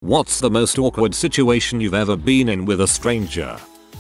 What's the most awkward situation you've ever been in with a stranger?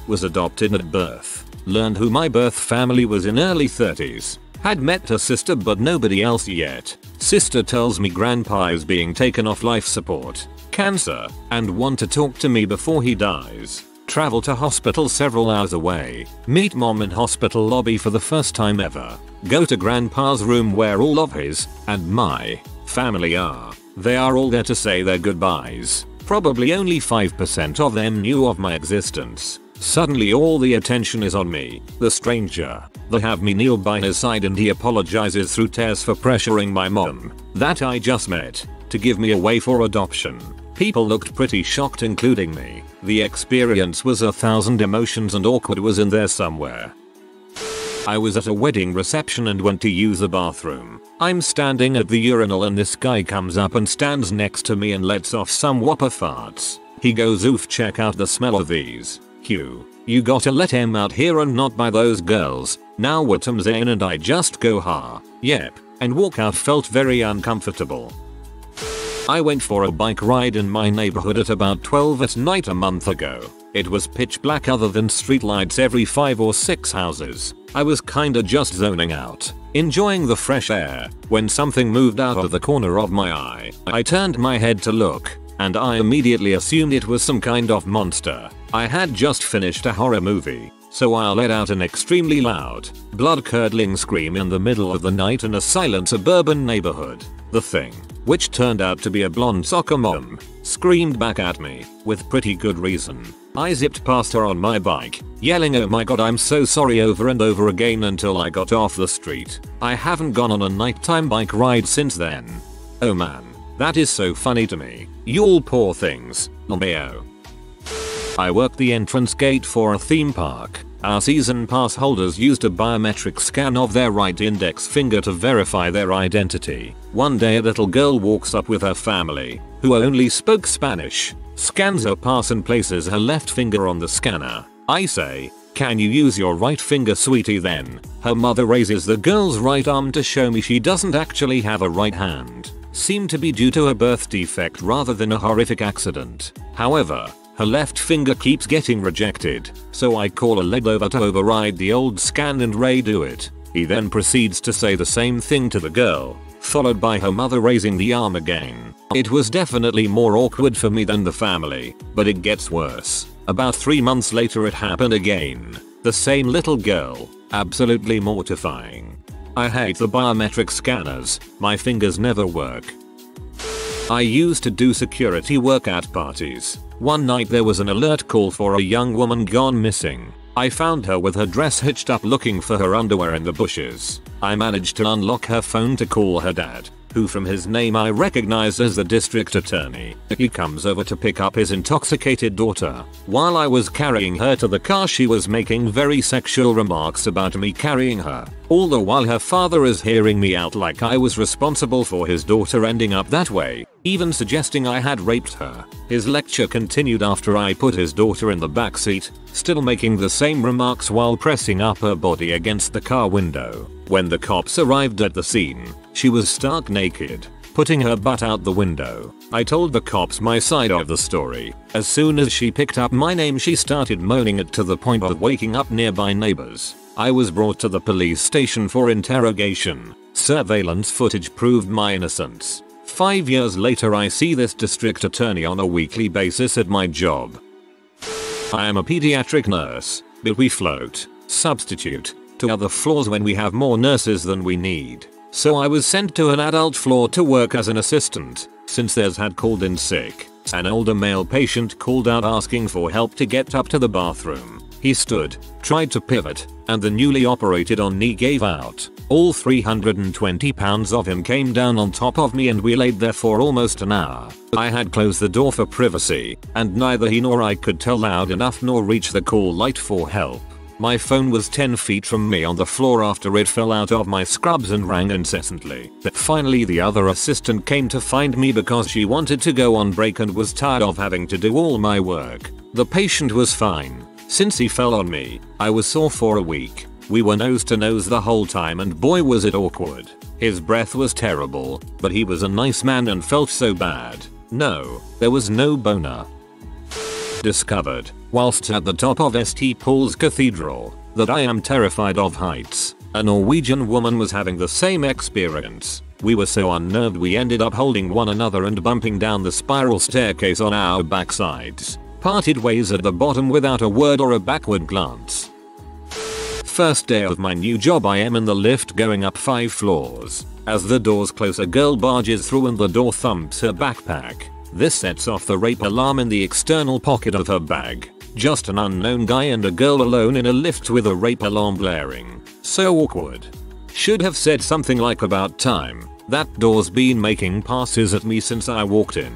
Was adopted at birth. Learned who my birth family was in early 30s. Had met her sister but nobody else yet. Sister tells me grandpa is being taken off life support, cancer, and want to talk to me before he dies. Travel to hospital several hours away. Meet mom in hospital lobby for the first time ever. Go to grandpa's room where all of his and my family are. They are all there to say their goodbyes. Probably only 5% of them knew of my existence. Suddenly all the attention is on me, the stranger. They have me kneel by his side and he apologizes through tears for pressuring my mom, that I just met, to give me away for adoption. People looked pretty shocked including me. The experience was 1,000 emotions and awkward was in there somewhere. I was at a wedding reception and went to use the bathroom. I'm standing at the urinal and this guy comes up and stands next to me and lets off some whopper farts. He goes, "Oof, check out the smell of these. Q. You gotta let him out here and not by those girls. Now what am in?" And I just go, "Ha, yep," and walk out. Felt very uncomfortable. I went for a bike ride in my neighborhood at about 12 at night a month ago. It was pitch black other than streetlights every 5 or 6 houses. I was kinda just zoning out, enjoying the fresh air, when something moved out of the corner of my eye. I turned my head to look, and I immediately assumed it was some kind of monster. I had just finished a horror movie, so I let out an extremely loud, blood-curdling scream in the middle of the night in a silent suburban neighborhood. The thing, which turned out to be a blonde soccer mom, screamed back at me, with pretty good reason. I zipped past her on my bike, yelling "Oh my god, I'm so sorry" over and over again until I got off the street. I haven't gone on a nighttime bike ride since then. Oh man, that is so funny to me. You all poor things. LMAO. I worked the entrance gate for a theme park. Our season pass holders used a biometric scan of their right index finger to verify their identity. One day a little girl walks up with her family, who only spoke Spanish, scans her pass and places her left finger on the scanner. I say, "Can you use your right finger, sweetie?" Then her mother raises the girl's right arm to show me she doesn't actually have a right hand. Seemed to be due to a birth defect rather than a horrific accident. However, her left finger keeps getting rejected, so I call a leg over to override the old scan and redo it. He then proceeds to say the same thing to the girl, followed by her mother raising the arm again. It was definitely more awkward for me than the family, but it gets worse. About 3 months later it happened again. The same little girl. Absolutely mortifying. I hate the biometric scanners. My fingers never work. I used to do security work at parties. One night there was an alert call for a young woman gone missing. I found her with her dress hitched up looking for her underwear in the bushes. I managed to unlock her phone to call her dad, who from his name I recognized as the district attorney. He comes over to pick up his intoxicated daughter. While I was carrying her to the car she was making very sexual remarks about me carrying her. All the while her father is hearing me out like I was responsible for his daughter ending up that way, even suggesting I had raped her. His lecture continued after I put his daughter in the backseat, still making the same remarks while pressing up her body against the car window. When the cops arrived at the scene, she was stark naked, putting her butt out the window. I told the cops my side of the story. As soon as she picked up my name she started moaning it to the point of waking up nearby neighbors. I was brought to the police station for interrogation. Surveillance footage proved my innocence. 5 years later I see this district attorney on a weekly basis at my job. I am a pediatric nurse, but we float, substitute, to other floors when we have more nurses than we need. So I was sent to an adult floor to work as an assistant, since theirs had called in sick. An older male patient called out asking for help to get up to the bathroom. He stood, tried to pivot, and the newly operated on knee gave out. All 320 pounds of him came down on top of me and we laid there for almost an hour. I had closed the door for privacy, and neither he nor I could tell loud enough nor reach the call light for help. My phone was 10 feet from me on the floor after it fell out of my scrubs and rang incessantly. Finally the other assistant came to find me because she wanted to go on break and was tired of having to do all my work. The patient was fine. Since he fell on me, I was sore for a week. We were nose to nose the whole time and boy was it awkward. His breath was terrible, but he was a nice man and felt so bad. No, there was no boner. Discovered, whilst at the top of St. Paul's Cathedral, that I am terrified of heights. A Norwegian woman was having the same experience. We were so unnerved we ended up holding one another and bumping down the spiral staircase on our backsides. Parted ways at the bottom without a word or a backward glance. First day of my new job, I am in the lift going up 5 floors. As the doors close, a girl barges through and the door thumps her backpack. This sets off the rape alarm in the external pocket of her bag. Just an unknown guy and a girl alone in a lift with a rape alarm blaring. So awkward. Should have said something like about time. That door's been making passes at me since I walked in.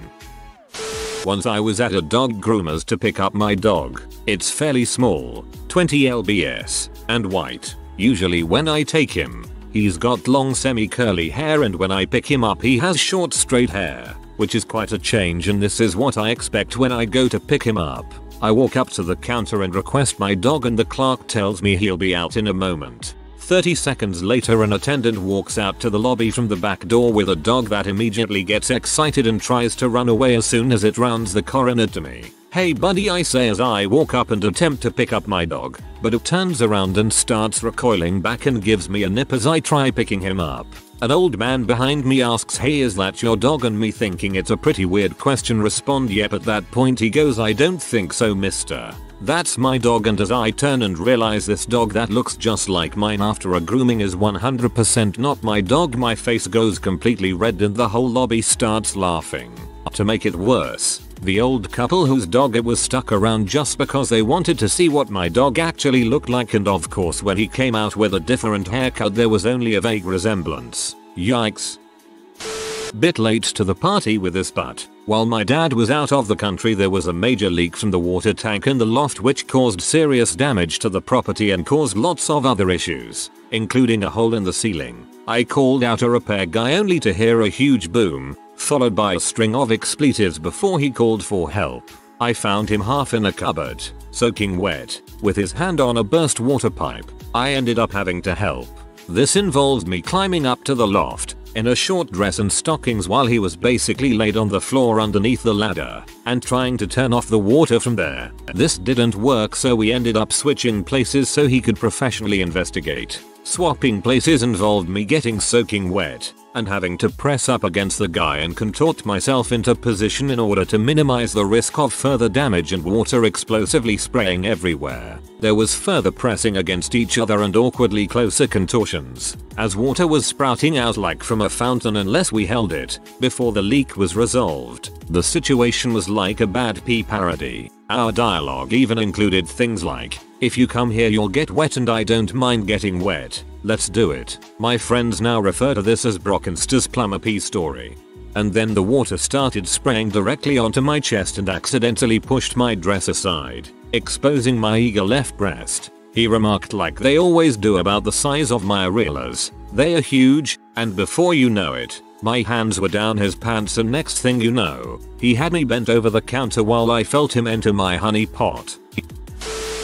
Once I was at a dog groomer's to pick up my dog. It's fairly small, 20 lbs, and white. Usually when I take him, he's got long semi-curly hair, and when I pick him up he has short straight hair, which is quite a change, and this is what I expect when I go to pick him up. I walk up to the counter and request my dog, and the clerk tells me he'll be out in a moment. 30 seconds later an attendant walks out to the lobby from the back door with a dog that immediately gets excited and tries to run away as soon as it rounds the corner to me. "Hey buddy," I say as I walk up and attempt to pick up my dog, but it turns around and starts recoiling back and gives me a nip as I try picking him up. An old man behind me asks, "Hey, is that your dog?" And me, thinking it's a pretty weird question, respond, "Yep." At that point he goes, "I don't think so, mister. That's my dog." And as I turn and realize this dog that looks just like mine after a grooming is 100% not my dog, my face goes completely red and the whole lobby starts laughing. To make it worse, the old couple whose dog it was stuck around just because they wanted to see what my dog actually looked like, and of course when he came out with a different haircut there was only a vague resemblance. Yikes. Bit late to the party with this, but while my dad was out of the country there was a major leak from the water tank in the loft which caused serious damage to the property and caused lots of other issues, including a hole in the ceiling. I called out a repair guy only to hear a huge boom, followed by a string of expletives before he called for help. I found him half in a cupboard, soaking wet, with his hand on a burst water pipe. I ended up having to help. This involved me climbing up to the loft in a short dress and stockings while he was basically laid on the floor underneath the ladder, and trying to turn off the water from there. This didn't work, so we ended up switching places so he could professionally investigate. Swapping places involved me getting soaking wet and having to press up against the guy and contort myself into position in order to minimize the risk of further damage and water explosively spraying everywhere. There was further pressing against each other and awkwardly closer contortions, as water was sprouting out like from a fountain unless we held it, before the leak was resolved. The situation was like a bad pee parody. Our dialogue even included things like, "If you come here you'll get wet and I don't mind getting wet. Let's do it." My friends now refer to this as Brockenster's plumber pee story. And then the water started spraying directly onto my chest and accidentally pushed my dress aside, exposing my eager left breast. He remarked, like they always do, about the size of my areolas. "They are huge," and before you know it, my hands were down his pants, and next thing you know, he had me bent over the counter while I felt him enter my honey pot.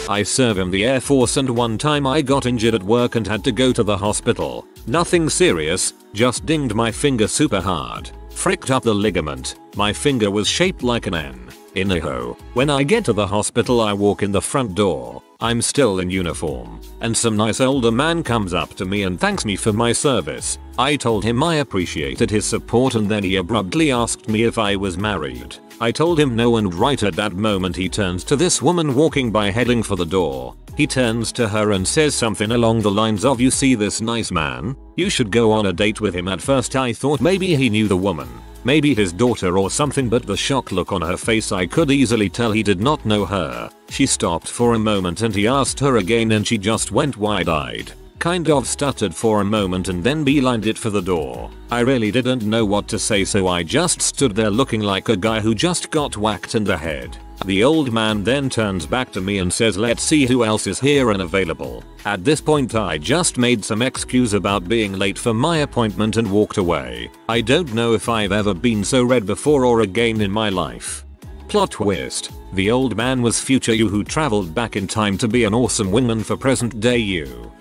I serve in the Air Force, and one time I got injured at work and had to go to the hospital. Nothing serious, just dinged my finger super hard. Fricked up the ligament. My finger was shaped like an N. Anyhow, when I get to the hospital I walk in the front door. I'm still in uniform, and some nice older man comes up to me and thanks me for my service. I told him I appreciated his support, and then he abruptly asked me if I was married. I told him no, and right at that moment he turns to this woman walking by heading for the door. He turns to her and says something along the lines of, "You see this nice man? You should go on a date with him." At first I thought maybe he knew the woman, maybe his daughter or something, but the shock look on her face, I could easily tell he did not know her. She stopped for a moment and he asked her again, and she just went wide-eyed. Kind of stuttered for a moment and then beelined it for the door. I really didn't know what to say, so I just stood there looking like a guy who just got whacked in the head. The old man then turns back to me and says, "Let's see who else is here and available." At this point I just made some excuse about being late for my appointment and walked away. I don't know if I've ever been so red before or again in my life. Plot twist. The old man was future you who traveled back in time to be an awesome wingman for present day you.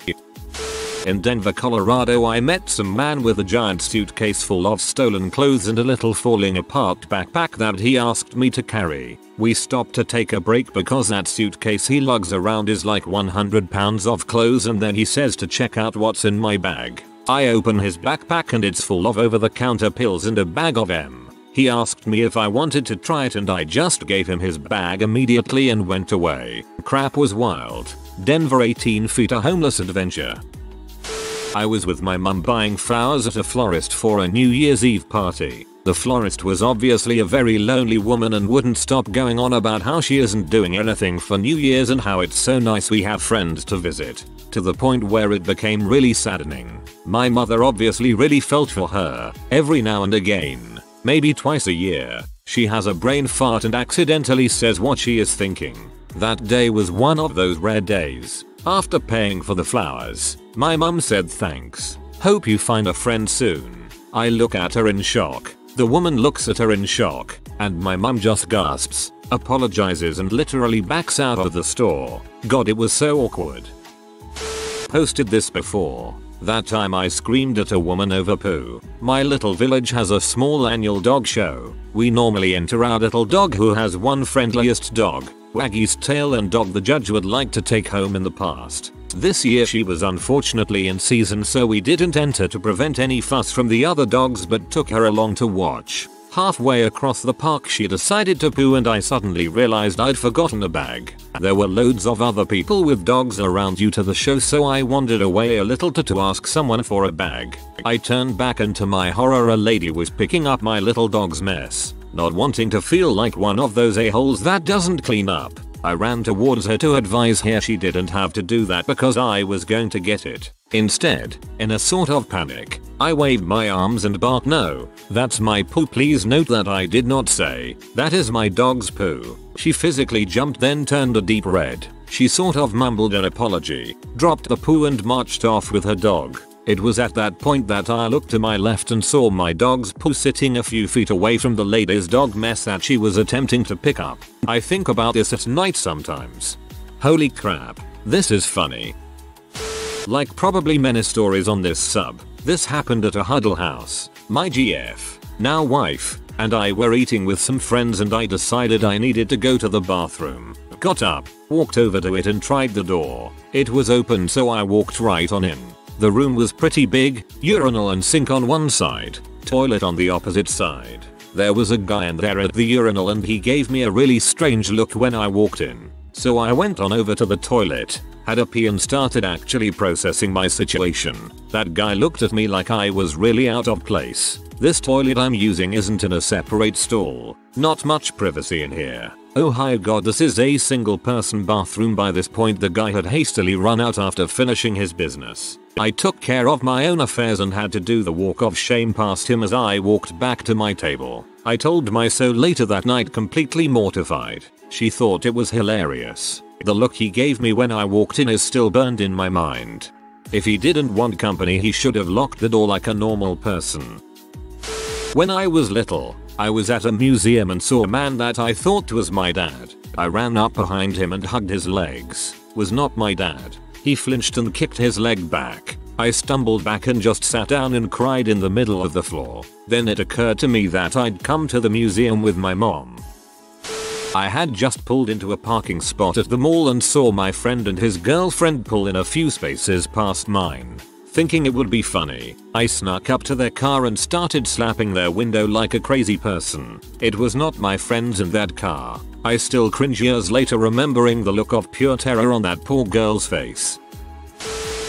In Denver, Colorado, I met some man with a giant suitcase full of stolen clothes and a little falling apart backpack that he asked me to carry. We stopped to take a break because that suitcase he lugs around is like 100 pounds of clothes, and then he says to check out what's in my bag. I open his backpack and it's full of over-the-counter pills and a bag of M. He asked me if I wanted to try it and I just gave him his bag immediately and went away. Crap was wild. Denver 18 feet a homeless adventure. I was with my mum buying flowers at a florist for a New Year's Eve party. The florist was obviously a very lonely woman and wouldn't stop going on about how she isn't doing anything for New Year's and how it's so nice we have friends to visit. To the point where it became really saddening. My mother obviously really felt for her. Every now and again, maybe twice a year, she has a brain fart and accidentally says what she is thinking. That day was one of those rare days. After paying for the flowers, my mum said thanks. Hope you find a friend soon. I look at her in shock. The woman looks at her in shock, and my mum just gasps, apologizes and literally backs out of the store. God, it was so awkward. Posted this before. That time I screamed at a woman over poo. My little village has a small annual dog show. We normally enter our little dog who has one friendliest dog, Waggy's tail, and dog the judge would like to take home in the past. This year she was unfortunately in season, so we didn't enter to prevent any fuss from the other dogs but took her along to watch. Halfway across the park she decided to poo and I suddenly realized I'd forgotten a bag. There were loads of other people with dogs around due to the show, so I wandered away a little to ask someone for a bag. I turned back and to my horror a lady was picking up my little dog's mess. Not wanting to feel like one of those a-holes that doesn't clean up, I ran towards her to advise her she didn't have to do that because I was going to get it. Instead, in a sort of panic, I waved my arms and barked, "No, that's my poo. Please note that I did not say, that is my dog's poo." She physically jumped, then turned a deep red. She sort of mumbled an apology, dropped the poo and marched off with her dog. It was at that point that I looked to my left and saw my dog's poo sitting a few feet away from the lady's dog mess that she was attempting to pick up. I think about this at night sometimes. Holy crap, this is funny. Like probably many stories on this sub, this happened at a huddle house. My GF, now wife, and I were eating with some friends and I decided I needed to go to the bathroom. Got up, walked over to it and tried the door. It was open, so I walked right on in. The room was pretty big, urinal and sink on one side, toilet on the opposite side. There was a guy in there at the urinal and he gave me a really strange look when I walked in. So I went on over to the toilet, had a pee and started actually processing my situation. That guy looked at me like I was really out of place. This toilet I'm using isn't in a separate stall. Not much privacy in here. Oh hi god, this is a single person bathroom. By this point the guy had hastily run out after finishing his business. I took care of my own affairs and had to do the walk of shame past him as I walked back to my table. I told my so later that night, completely mortified. She thought it was hilarious. The look he gave me when I walked in is still burned in my mind. If he didn't want company he should have locked the door like a normal person. When I was little, I was at a museum and saw a man that I thought was my dad. I ran up behind him and hugged his legs. Was not my dad. He flinched and kicked his leg back. I stumbled back and just sat down and cried in the middle of the floor. Then it occurred to me that I'd come to the museum with my mom. I had just pulled into a parking spot at the mall and saw my friend and his girlfriend pull in a few spaces past mine. Thinking it would be funny, I snuck up to their car and started slapping their window like a crazy person. It was not my friends in that car. I still cringe years later remembering the look of pure terror on that poor girl's face.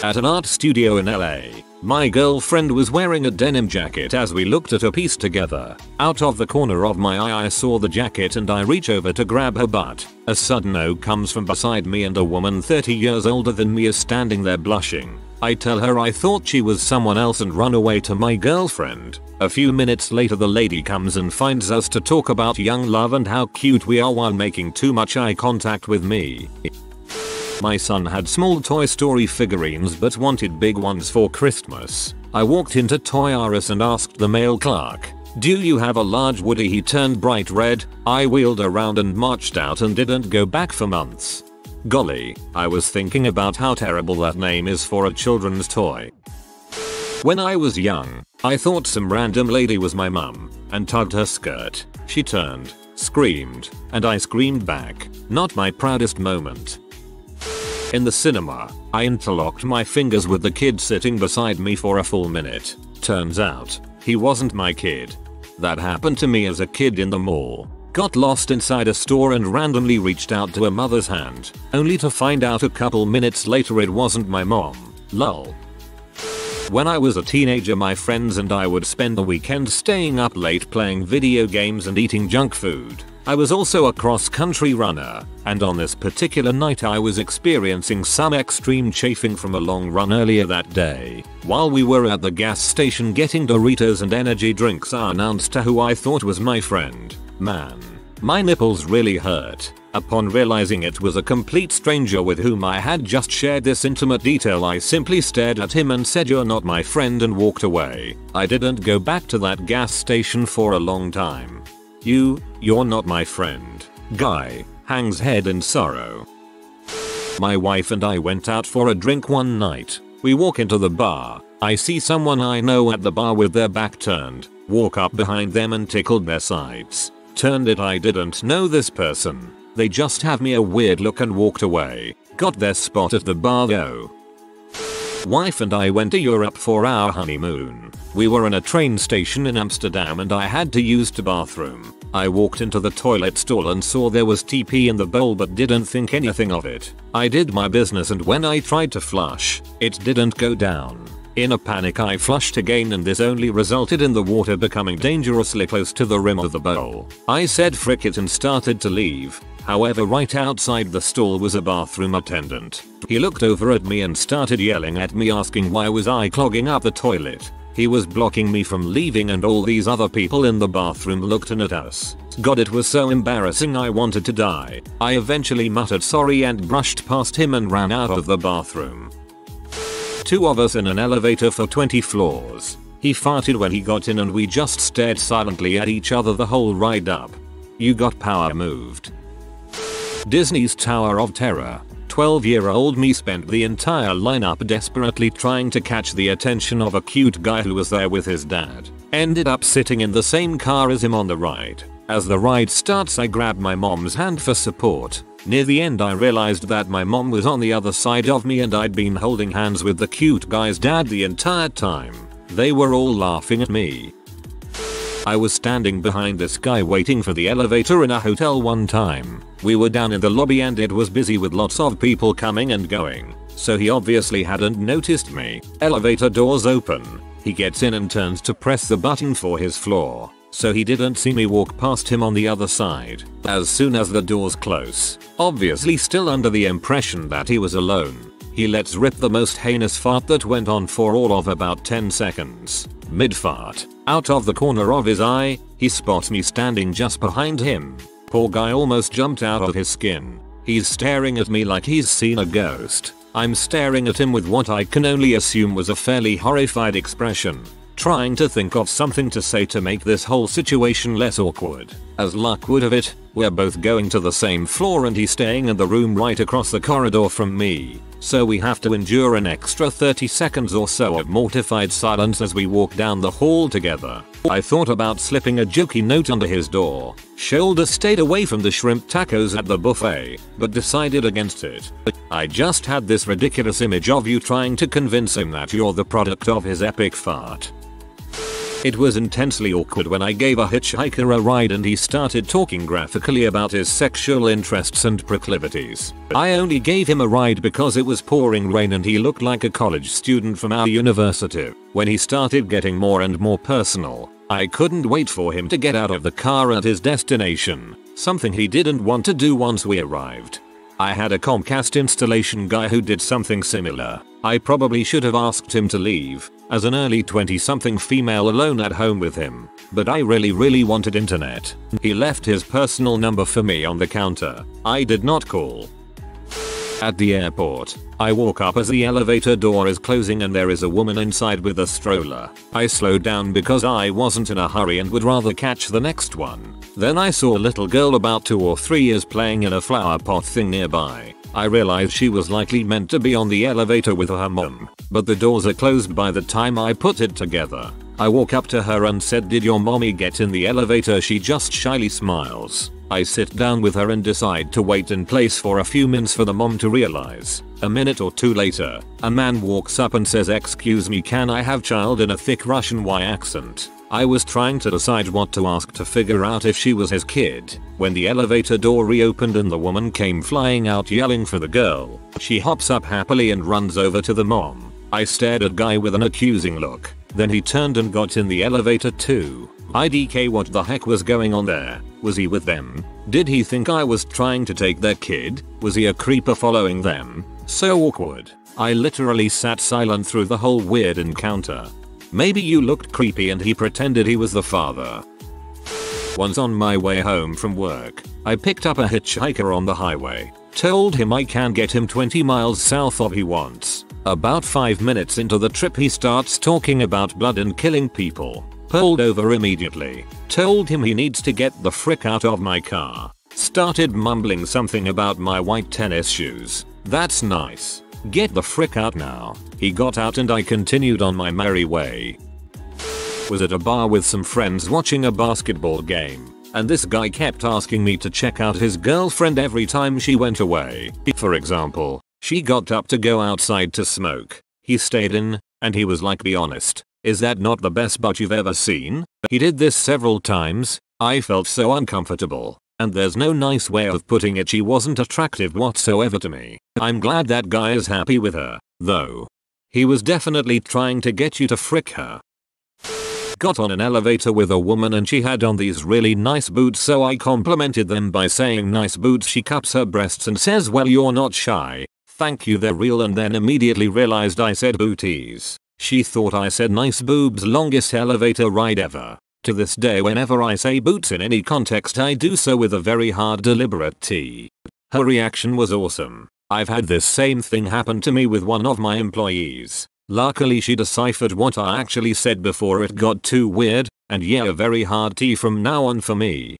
At an art studio in LA, my girlfriend was wearing a denim jacket as we looked at a piece together. Out of the corner of my eye I saw the jacket and I reach over to grab her butt. A sudden no comes from beside me and a woman 30 years older than me is standing there blushing. I tell her I thought she was someone else and run away to my girlfriend. A few minutes later the lady comes and finds us to talk about young love and how cute we are while making too much eye contact with me. My son had small Toy Story figurines but wanted big ones for Christmas. I walked into Toys R Us and asked the male clerk, "Do you have a large Woody?" He turned bright red. I wheeled around and marched out and didn't go back for months. Golly, I was thinking about how terrible that name is for a children's toy. When I was young, I thought some random lady was my mum and tugged her skirt. She turned, screamed, and I screamed back. Not my proudest moment. In the cinema, I interlocked my fingers with the kid sitting beside me for a full minute. Turns out, he wasn't my kid. That happened to me as a kid in the mall. Got lost inside a store and randomly reached out to a mother's hand, only to find out a couple minutes later it wasn't my mom. Lol. When I was a teenager, my friends and I would spend the weekend staying up late playing video games and eating junk food. I was also a cross-country runner, and on this particular night I was experiencing some extreme chafing from a long run earlier that day. While we were at the gas station getting Doritos and energy drinks, I announced to who I thought was my friend, "Man, my nipples really hurt." Upon realizing it was a complete stranger with whom I had just shared this intimate detail, I simply stared at him and said, "You're not my friend," and walked away. I didn't go back to that gas station for a long time. You're not my friend. Guy hangs head in sorrow. My wife and I went out for a drink one night. We walk into the bar. I see someone I know at the bar with their back turned. Walk up behind them and tickled their sides. Turned it, I didn't know this person. They just have me a weird look and walked away. Got their spot at the bar though. Wife and I went to Europe for our honeymoon. We were in a train station in Amsterdam and I had to use the bathroom. I walked into the toilet stall and saw there was TP in the bowl but didn't think anything of it. I did my business, and when I tried to flush, it didn't go down. In a panic I flushed again, and this only resulted in the water becoming dangerously close to the rim of the bowl. I said frick it and started to leave. However, right outside the stall was a bathroom attendant. He looked over at me and started yelling at me, asking why was I clogging up the toilet. He was blocking me from leaving, and all these other people in the bathroom looked in at us. God, it was so embarrassing, I wanted to die. I eventually muttered sorry and brushed past him and ran out of the bathroom. Two of us in an elevator for 20 floors. He farted when he got in and we just stared silently at each other the whole ride up. You got power moved. Disney's Tower of Terror. 12-year-old me spent the entire lineup desperately trying to catch the attention of a cute guy who was there with his dad. Ended up sitting in the same car as him on the ride. As the ride starts, I grabbed my mom's hand for support. Near the end I realized that my mom was on the other side of me and I'd been holding hands with the cute guy's dad the entire time. They were all laughing at me. I was standing behind this guy waiting for the elevator in a hotel one time. We were down in the lobby and it was busy with lots of people coming and going, so he obviously hadn't noticed me. Elevator doors open. He gets in and turns to press the button for his floor, so he didn't see me walk past him on the other side. As soon as the doors close, obviously still under the impression that he was alone, he lets rip the most heinous fart that went on for all of about 10 seconds. Mid-fart, out of the corner of his eye, he spots me standing just behind him. Poor guy almost jumped out of his skin. He's staring at me like he's seen a ghost. I'm staring at him with what I can only assume was a fairly horrified expression, trying to think of something to say to make this whole situation less awkward. As luck would have it, we're both going to the same floor and he's staying in the room right across the corridor from me, so we have to endure an extra 30 seconds or so of mortified silence as we walk down the hall together. I thought about slipping a jokey note under his door. Shoulder stayed away from the shrimp tacos at the buffet, but decided against it. I just had this ridiculous image of you trying to convince him that you're the product of his epic fart. It was intensely awkward when I gave a hitchhiker a ride and he started talking graphically about his sexual interests and proclivities. I only gave him a ride because it was pouring rain and he looked like a college student from our university. When he started getting more and more personal, I couldn't wait for him to get out of the car at his destination, something he didn't want to do once we arrived. I had a Comcast installation guy who did something similar. I probably should have asked him to leave, as an early 20-something female alone at home with him, but I really wanted internet. He left his personal number for me on the counter. I did not call. At the airport, I walk up as the elevator door is closing and there is a woman inside with a stroller. I slowed down because I wasn't in a hurry and would rather catch the next one. Then I saw a little girl about 2 or 3 years playing in a flower pot thing nearby. I realized she was likely meant to be on the elevator with her mom, but the doors are closed by the time I put it together. I walk up to her and said, "Did your mommy get in the elevator?" She just shyly smiles. I sit down with her and decide to wait in place for a few minutes for the mom to realize. A minute or two later, a man walks up and says, "Excuse me, can I have child?" in a thick Russian Y accent. I was trying to decide what to ask to figure out if she was his kid, when the elevator door reopened and the woman came flying out yelling for the girl. She hops up happily and runs over to the mom. I stared at guy with an accusing look. Then he turned and got in the elevator too. IDK, what the heck was going on there? Was he with them? Did he think I was trying to take their kid? Was he a creeper following them? So awkward. I literally sat silent through the whole weird encounter. Maybe you looked creepy and he pretended he was the father. Once on my way home from work, I picked up a hitchhiker on the highway. Told him I can get him 20 miles south of he wants. About 5 minutes into the trip he starts talking about blood and killing people. Pulled over immediately. Told him he needs to get the frick out of my car. Started mumbling something about my white tennis shoes. That's nice. Get the frick out now. He got out and I continued on my merry way. Was at a bar with some friends watching a basketball game, and this guy kept asking me to check out his girlfriend every time she went away. For example, she got up to go outside to smoke. He stayed in, and he was like, "Be honest, is that not the best butt you've ever seen?" He did this several times. I felt so uncomfortable. And there's no nice way of putting it, she wasn't attractive whatsoever to me. I'm glad that guy is happy with her, though. He was definitely trying to get you to frick her. Got on an elevator with a woman and she had on these really nice boots, so I complimented them by saying "nice boots." She cups her breasts and says, "Well, you're not shy. Thank you, they're real," and then immediately realized I said booties. She thought I said nice boobs. Longest elevator ride ever. To this day, whenever I say boots in any context, I do so with a very hard deliberate T. Her reaction was awesome. I've had this same thing happen to me with one of my employees. Luckily she deciphered what I actually said before it got too weird, and yeah, a very hard T from now on for me.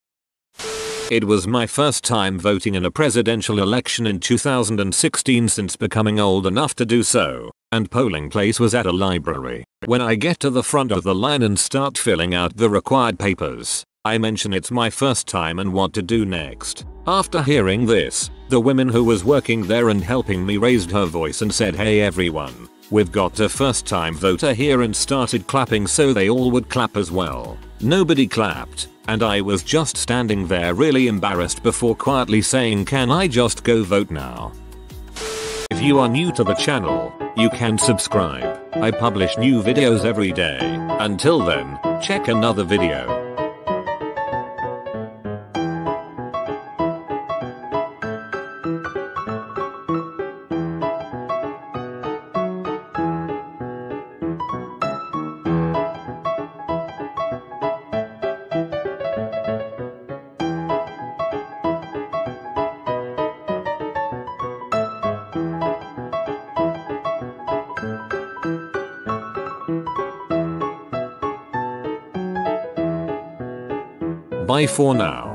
It was my first time voting in a presidential election in 2016 since becoming old enough to do so, and polling place was at a library. When I get to the front of the line and start filling out the required papers, I mention it's my first time and what to do next. After hearing this, the woman who was working there and helping me raised her voice and said, "Hey everyone, we've got a first time voter here," and started clapping so they all would clap as well. Nobody clapped, and I was just standing there really embarrassed before quietly saying, "Can I just go vote now?" If you are new to the channel, you can subscribe. I publish new videos every day. Until then, check another video. Bye for now.